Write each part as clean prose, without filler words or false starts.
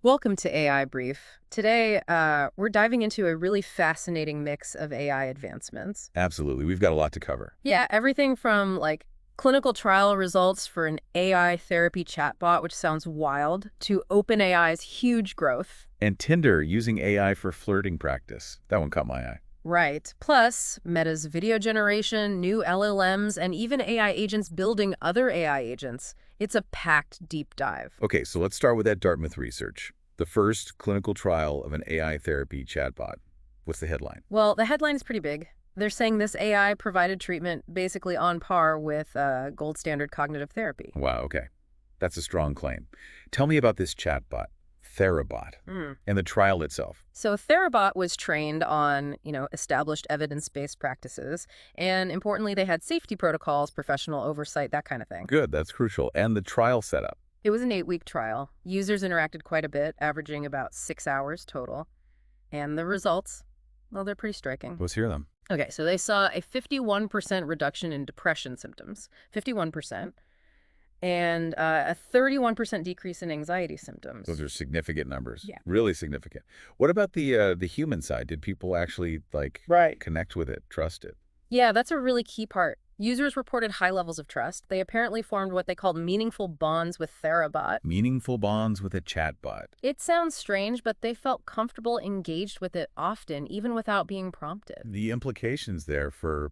Welcome to AI Brief. Today, we're diving into a really fascinating mix of AI advancements. Absolutely. We've got a lot to cover. Yeah, everything from clinical trial results for an AI therapy chatbot, which sounds wild, to OpenAI's huge growth. And Tinder using AI for flirting practice. That one caught my eye. Right. Plus, Meta's video generation, new LLMs, and even AI agents building other AI agents. It's a packed deep dive. Okay, so let's start with that Dartmouth research. The first clinical trial of an AI therapy chatbot. What's the headline? Well, the headline is pretty big. They're saying this AI provided treatment basically on par with gold standard cognitive therapy. Wow, okay. That's a strong claim. Tell me about this chatbot, Therabot, and the trial itself. So Therabot was trained on, established evidence-based practices, and importantly, they had safety protocols, professional oversight, that kind of thing. Good, that's crucial. And the trial setup. It was an 8-week trial. Users interacted quite a bit, averaging about 6 hours total. And the results, well, they're pretty striking. Let's hear them. Okay, so they saw a 51% reduction in depression symptoms, 51%, and a 31% decrease in anxiety symptoms. Those are significant numbers. Yeah. Really significant. What about the human side? Did people actually connect with it, trust it? Yeah, that's a really key part. Users reported high levels of trust. They apparently formed what they called meaningful bonds with Therabot. Meaningful bonds with a chatbot. It sounds strange, but they felt comfortable engaged with it often, even without being prompted. The implications there for,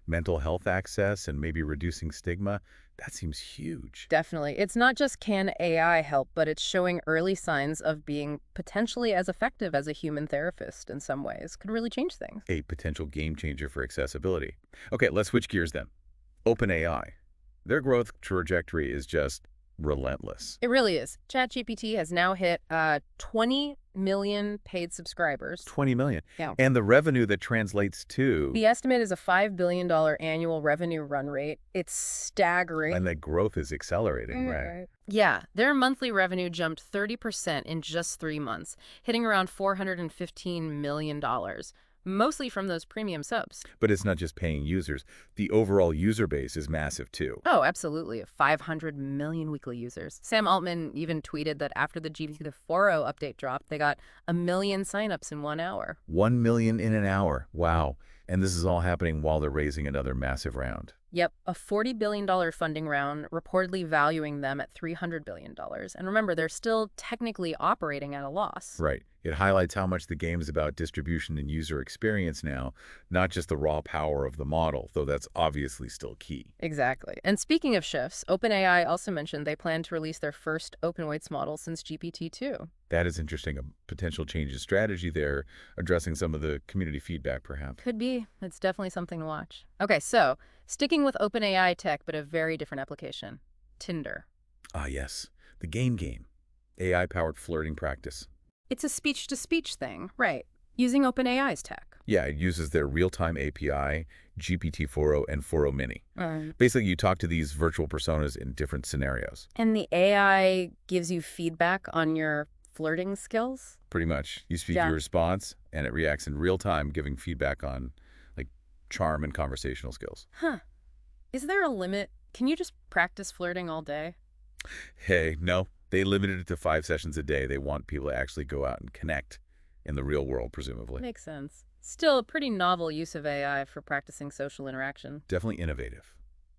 mental health access and maybe reducing stigma, that seems huge. Definitely. It's not just can AI help, but it's showing early signs of being potentially as effective as a human therapist in some ways. Could really change things. A potential game changer for accessibility. Okay, let's switch gears then. OpenAI. Their growth trajectory is just relentless. It really is. ChatGPT has now hit 20 million paid subscribers. 20 million. Yeah. And the revenue that translates to... The estimate is a $5 billion annual revenue run rate. It's staggering. And that growth is accelerating, right? Yeah, their monthly revenue jumped 30% in just 3 months, hitting around $415 million, mostly from those premium subs. But it's not just paying users. The overall user base is massive too. Oh, absolutely. 500 million weekly users. Sam Altman even tweeted that after the GPT-4o update dropped, they got 1 million signups in 1 hour. 1 million in an hour. Wow. And this is all happening while they're raising another massive round. Yep, a $40 billion funding round, reportedly valuing them at $300 billion. And remember, they're still technically operating at a loss. Right. It highlights how much the game is about distribution and user experience now, not just the raw power of the model, though that's obviously still key. Exactly. And speaking of shifts, OpenAI also mentioned they plan to release their first open weights model since GPT-2. That is interesting. A potential change in strategy there, addressing some of the community feedback, perhaps. Could be. It's definitely something to watch. Okay, so sticking with OpenAI tech, but a very different application. Tinder. Ah, yes. The game. AI-powered flirting practice. It's a speech-to-speech thing, right, using OpenAI's tech. Yeah, it uses their real-time API, GPT-4o and 4o Mini. Basically, you talk to these virtual personas in different scenarios. And the AI gives you feedback on your flirting skills? Pretty much. You speak your response, and it reacts in real time, giving feedback on, charm and conversational skills. Huh. Is there a limit? Can you just practice flirting all day? Hey, no. They limited it to 5 sessions a day. They want people to actually go out and connect in the real world, presumably. Makes sense. Still a pretty novel use of AI for practicing social interaction. Definitely innovative.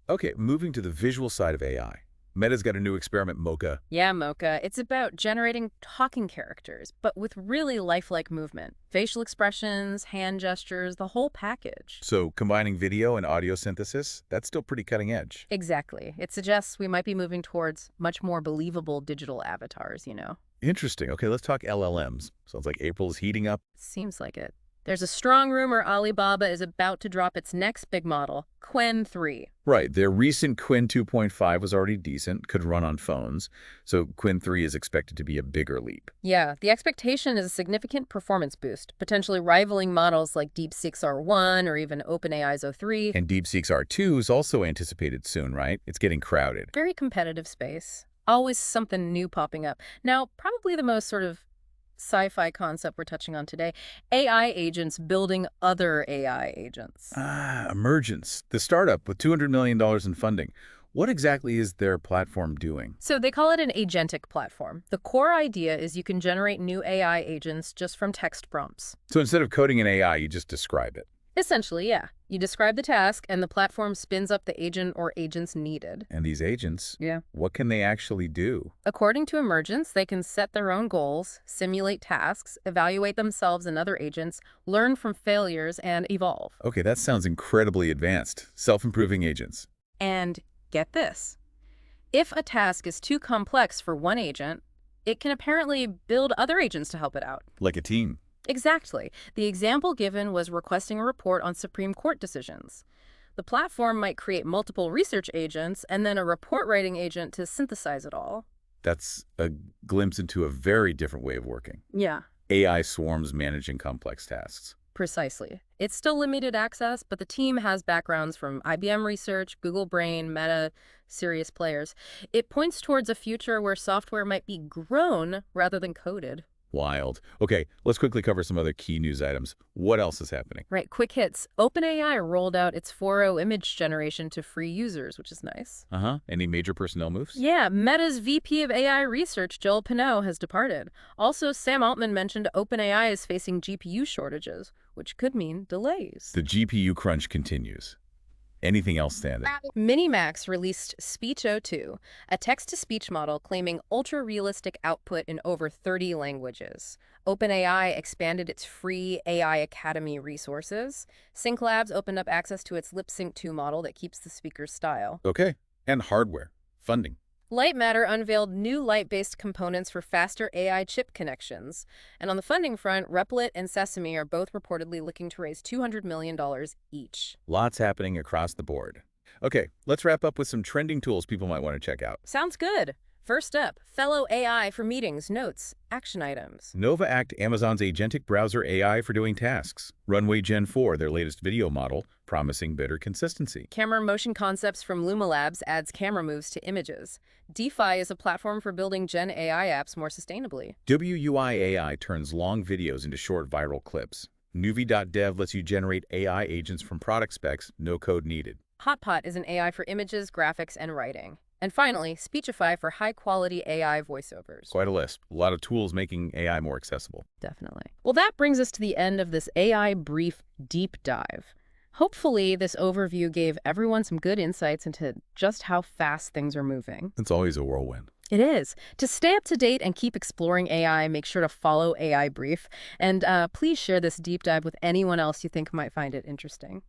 Okay, moving to the visual side of AI. Meta's got a new experiment, Mocha. Yeah, Mocha. It's about generating talking characters, but with really lifelike movement. Facial expressions, hand gestures, the whole package. So combining video and audio synthesis, that's still pretty cutting edge. Exactly. It suggests we might be moving towards much more believable digital avatars, Interesting. Okay, let's talk LLMs. Sounds like April's heating up. Seems like it. There's a strong rumor Alibaba is about to drop its next big model, Qwen 3. Right. Their recent Qwen 2.5 was already decent, could run on phones. So Qwen 3 is expected to be a bigger leap. Yeah, the expectation is a significant performance boost, potentially rivaling models like DeepSeek's R1 or even OpenAI's O3. And DeepSeek's R2 is also anticipated soon, right? It's getting crowded. Very competitive space. Always something new popping up. Now, probably the most sort of sci-fi concept we're touching on today, AI agents building other AI agents. Emergence, the startup with $200 million in funding. What exactly is their platform doing? So they call it an agentic platform. The core idea is you can generate new AI agents just from text prompts. So instead of coding an AI, you just describe it. Essentially, yeah. You describe the task, and the platform spins up the agent or agents needed. And these agents, Yeah. what can they actually do? According to Emergence, they can set their own goals, simulate tasks, evaluate themselves and other agents, learn from failures, and evolve. Okay, that sounds incredibly advanced. Self-improving agents. And get this. If a task is too complex for one agent, it can apparently build other agents to help it out. Like a team. Exactly. The example given was requesting a report on Supreme Court decisions. The platform might create multiple research agents and then a report writing agent to synthesize it all. That's a glimpse into a very different way of working. Yeah, AI swarms managing complex tasks. precisely. It's still limited access, but the team has backgrounds from IBM Research, Google Brain, Meta, serious players. It points towards a future where software might be grown rather than coded. Wild. Okay, let's quickly cover some other key news items. What else is happening? Right, quick hits. OpenAI rolled out its 4.0 image generation to free users, which is nice. Any major personnel moves? Yeah, Meta's VP of AI research, Joel Pineau, has departed. Also, Sam Altman mentioned OpenAI is facing GPU shortages, which could mean delays. The GPU crunch continues. Anything else standing? Minimax released Speech O2, a text-to-speech model claiming ultra-realistic output in over 30 languages. OpenAI expanded its free AI Academy resources. Sync Labs opened up access to its Lip Sync 2 model that keeps the speaker's style. Okay. And hardware. Funding. Lightmatter unveiled new light-based components for faster AI chip connections. And on the funding front, Replit and Sesame are both reportedly looking to raise $200 million each. Lots happening across the board. Okay, let's wrap up with some trending tools people might want to check out. Sounds good. First up, Fellow AI for meetings, notes, action items. Nova Act, Amazon's agentic browser AI for doing tasks. Runway Gen-4, their latest video model, promising better consistency. Camera Motion Concepts from Luma Labs adds camera moves to images. DeFi is a platform for building Gen AI apps more sustainably. WUI AI turns long videos into short viral clips. Nuvi.dev lets you generate AI agents from product specs, no code needed. Hotpot is an AI for images, graphics, and writing. And finally, Speechify for high-quality AI voiceovers. Quite a list. A lot of tools making AI more accessible. Definitely. Well, that brings us to the end of this AI brief deep dive. Hopefully, this overview gave everyone some good insights into just how fast things are moving. It's always a whirlwind. It is. To stay up to date and keep exploring AI, make sure to follow AI Brief. And please share this deep dive with anyone else you think might find it interesting.